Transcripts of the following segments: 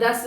10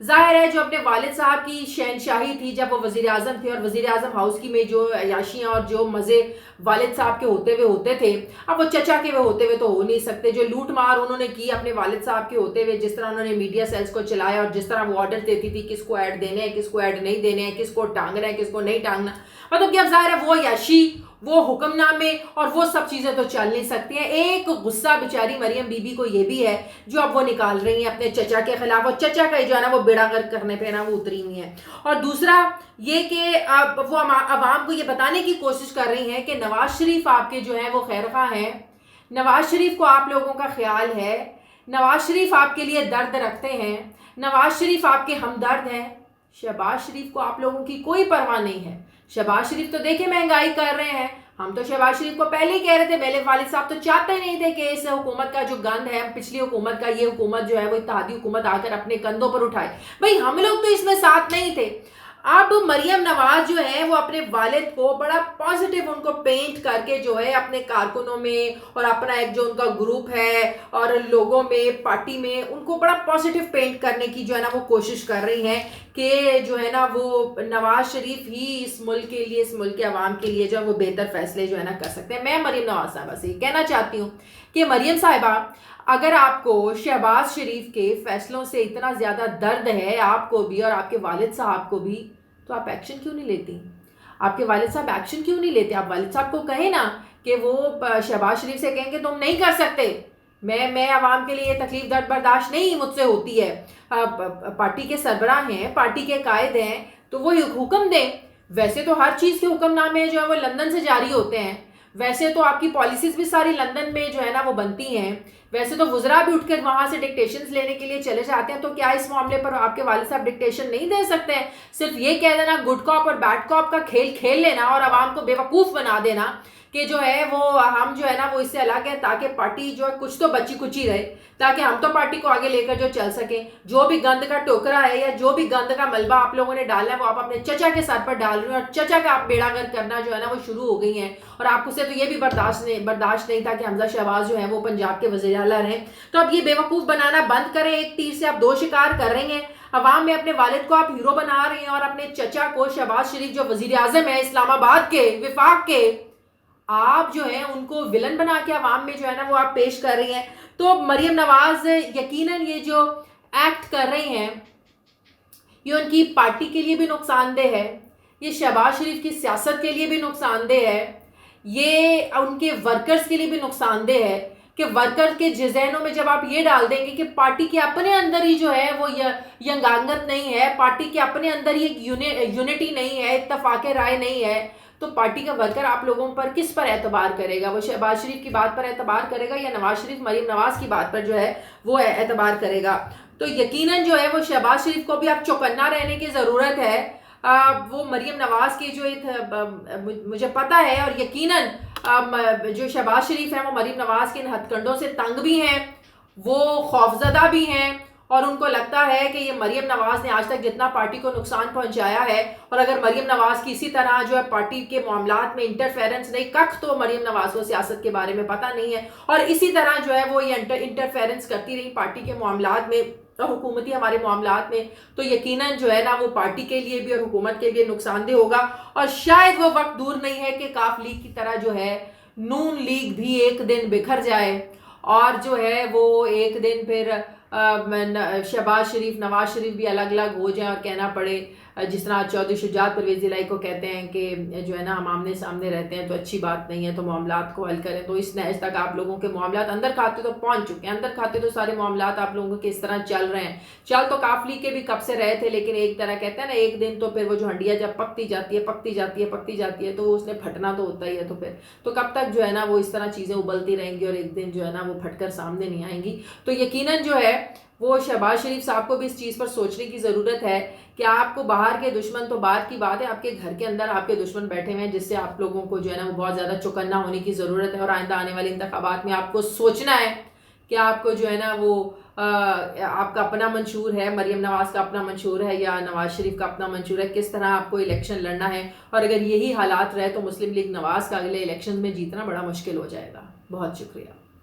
ظاہر ہے جو اپنے والد صاحب کی شہنشاہی تھی جب وہ وزیر اعظم تھے، اور وزیر اعظم ہاؤس کی میں جو عیاشیاں اور جو مزے والد صاحب کے ہوتے ہوئے ہوتے تھے، اب وہ چچا کے ہوتے ہوئے تو ہو نہیں سکتے. جو لوٹ مار انہوں نے کی اپنے والد صاحب کے ہوتے ہوئے، جس طرح انہوں نے میڈیا سیلز کو چلایا اور جس طرح وہ آرڈر دیتی تھی کس کو ایڈ دینے ہیں، کس کو ایڈ نہیں دینے ہیں، کس کو ٹانگنا ہے، کس کو نہیں ٹانگنا، مطلب کہ اب ظاہر ہے وہ عیاشی، وہ حکم نامے اور وہ سب چیزیں تو چل نہیں سکتی ہیں. ایک غصہ بیچاری مریم بی بی کو یہ بھی ہے جو اب وہ نکال رہی ہیں اپنے چچا کے خلاف، اور چچا کا جو ہے نا وہ بیڑا غرق کرنے پہ نا وہ اتری ہوئی ہیں. اور دوسرا یہ کہ اب وہ عوام کو یہ بتانے کی کوشش کر رہی ہیں کہ نواز شریف آپ کے جو ہیں وہ خیر خواہ ہیں، نواز شریف کو آپ لوگوں کا خیال ہے، نواز شریف آپ کے لیے درد رکھتے ہیں، نواز شریف آپ کے ہمدرد ہیں. شہباز شریف کو آپ لوگوں کی کوئی پرواہ نہیں ہے. شہباز شریف تو دیکھیں مہنگائی کر رہے ہیں. ہم تو شہباز شریف کو پہلے ہی کہہ رہے تھے، میرے والد صاحب تو چاہتے ہی نہیں تھے کہ اس حکومت کا جو گند ہے، پچھلی حکومت کا، یہ حکومت جو ہے وہ اتحادی حکومت آ کر اپنے کندھوں پر اٹھائے. بھئی ہم لوگ تو اس میں ساتھ نہیں تھے. اب مریم نواز جو ہے وہ اپنے والد کو بڑا پازیٹیو ان کو پینٹ کر کے جو ہے اپنے کارکنوں میں اور اپنا ایک جو ان کا گروپ ہے اور لوگوں میں، پارٹی میں، ان کو بڑا پازیٹیو پینٹ کرنے کی جو ہے نا وہ کوشش کر رہی ہیں کہ جو ہے نا وہ نواز شریف ہی اس ملک کے لیے، اس ملک کے عوام کے لیے جو ہے وہ بہتر فیصلے جو ہے نا کر سکتے ہیں. میں مریم نواز صاحبہ سے یہ کہنا چاہتی ہوں کہ مریم صاحبہ، اگر آپ کو شہباز شریف کے فیصلوں سے اتنا زیادہ درد ہے، آپ کو بھی اور آپ کے والد صاحب کو بھی، تو آپ ایکشن کیوں نہیں لیتی؟ آپ کے والد صاحب ایکشن کیوں نہیں لیتے؟ آپ والد صاحب کو کہیں نا کہ وہ شہباز شریف سے کہیں کہ تم نہیں کر سکتے، میں عوام کے لیے یہ تکلیف درد برداشت نہیں مجھ سے ہوتی ہے. پارٹی کے سربراہ ہیں، پارٹی کے قائد ہیں، تو وہ حکم دیں. ویسے تو ہر چیز کے حکم نامے جو ہے وہ لندن سے جاری ہوتے ہیں، ویسے تو آپ کی پالیسیز بھی ساری لندن میں جو ہے نا وہ بنتی ہیں، ویسے تو وزراء بھی اٹھ کر وہاں سے ڈکٹیشنز لینے کے لیے چلے جاتے ہیں. تو کیا اس معاملے پر آپ کے والد صاحب ڈکٹیشن نہیں دے سکتے ہیں؟ صرف یہ کہہ دینا گڈ کاپ اور بیڈ کاپ کا کھیل کھیل لینا اور عوام کو بیوقوف بنا دینا کہ جو ہے وہ ہم جو ہے نا وہ اس سے الگ ہے، تاکہ پارٹی جو ہے کچھ تو بچی کچی رہے، تاکہ ہم تو پارٹی کو آگے لے کر جو چل سکیں. جو بھی گند کا ٹوکرا ہے یا جو بھی گند کا ملبہ آپ لوگوں نے ڈالا ہے وہ آپ اپنے چچا کے سر پر ڈال رہے ہیں، اور چچا کا آپ بیڑا غرق کرنا جو ہے نا وہ شروع ہو گئی ہیں. اور آپ کو سے تو یہ بھی برداشت نہیں تھا کہ حمزہ شہباز جو ہیں وہ پنجاب کے وزیر اعلیٰ رہیں. تو اب یہ بیوقوف بنانا بند کریں. ایک تیر سے آپ دو شکار کر رہی ہیں. عوام میں اپنے والد کو آپ ہیرو بنا رہے ہیں اور اپنے چچا کو، شہباز شریف جو وزیر اعظم ہے اسلام آباد کے، وفاق کے، آپ جو ہیں ان کو ولن بنا کے عوام میں جو ہے نا وہ آپ پیش کر رہی ہیں. تو مریم نواز یقیناً یہ جو ایکٹ کر رہی ہیں یہ ان کی پارٹی کے لیے بھی نقصان دہ ہے، یہ شہباز شریف کی سیاست کے لیے بھی نقصان دہ ہے، یہ ان کے ورکرز کے لیے بھی نقصان دہ ہے کہ ورکر کے ذہنوں میں جب آپ یہ ڈال دیں گے کہ پارٹی کے اپنے اندر ہی جو ہے وہ ینگانگت نہیں ہے، پارٹی کے اپنے اندر ہی یونٹی نہیں ہے، اتفاق رائے نہیں ہے، تو پارٹی کا ورکر آپ لوگوں پر کس پر اعتبار کرے گا؟ وہ شہباز شریف کی بات پر اعتبار کرے گا یا نواز شریف مریم نواز کی بات پر جو ہے وہ اعتبار کرے گا؟ تو یقیناً جو ہے وہ شہباز شریف کو بھی اب چوکنا رہنے کی ضرورت ہے. وہ مریم نواز کی جو مجھے پتہ ہے، اور یقیناً جو شہباز شریف ہیں وہ مریم نواز کے ان ہتھ کنڈوں سے تنگ بھی ہیں، وہ خوفزدہ بھی ہیں، اور ان کو لگتا ہے کہ یہ مریم نواز نے آج تک جتنا پارٹی کو نقصان پہنچایا ہے، اور اگر مریم نواز کی اسی طرح جو ہے پارٹی کے معاملات میں انٹرفیرنس نہیں، کخ تو مریم نواز کو سیاست کے بارے میں پتہ نہیں ہے، اور اسی طرح جو ہے وہ یہ انٹرفیرنس کرتی رہی پارٹی کے معاملات میں اور حکومتی ہمارے معاملات میں، تو یقیناً جو ہے نا وہ پارٹی کے لیے بھی اور حکومت کے لیے نقصان دہ ہوگا. اور شاید وہ وقت دور نہیں ہے کہ کاف لیگ کی طرح جو ہے نون لیگ بھی ایک دن بکھر جائے اور جو ہے وہ ایک دن پھر شہباز شریف، نواز شریف بھی الگ الگ ہو جائیں اور کہنا پڑے، جس طرح چودھری شجاعت پرویز الہی کو کہتے ہیں کہ جو ہے نا ہم آمنے سامنے رہتے ہیں تو اچھی بات نہیں ہے، تو معاملات کو حل کریں. تو اس نہج تک آپ لوگوں کے معاملات اندر کھاتے تو پہنچ چکے ہیں، اندر کھاتے تو سارے معاملات آپ لوگوں کے اس طرح چل رہے ہیں. چل تو کاف لیگ کے بھی کب سے رہے تھے، لیکن ایک طرح کہتے ہیں نا ایک دن تو پھر وہ جو ہنڈیا جب پکتی جاتی ہے تو اس نے پھٹنا تو ہوتا ہی ہے. تو پھر تو کب تک جو ہے نا وہ اس طرح چیزیں ابلتی رہیں گی اور ایک دن جو ہے نا وہ پھٹ کر سامنے نہیں آئیں گی. تو یقیناً جو ہے وہ شہباز شریف صاحب کو بھی اس چیز پر سوچنے کی ضرورت ہے کہ آپ کو باہر کے دشمن تو بات کی بات ہے، آپ کے گھر کے اندر آپ کے دشمن بیٹھے ہوئے ہیں، جس سے آپ لوگوں کو جو ہے نا وہ بہت زیادہ چوکنا ہونے کی ضرورت ہے. اور آئندہ آنے والے انتخابات میں آپ کو سوچنا ہے کہ آپ کو جو ہے نا وہ آپ کا اپنا منشور ہے، مریم نواز کا اپنا منشور ہے یا نواز شریف کا اپنا منشور ہے، کس طرح آپ کو الیکشن لڑنا ہے. اور اگر یہی حالات رہے تو مسلم لیگ نواز کا اگلے الیکشن میں جیتنا بڑا مشکل ہو جائے گا. بہت شکریہ.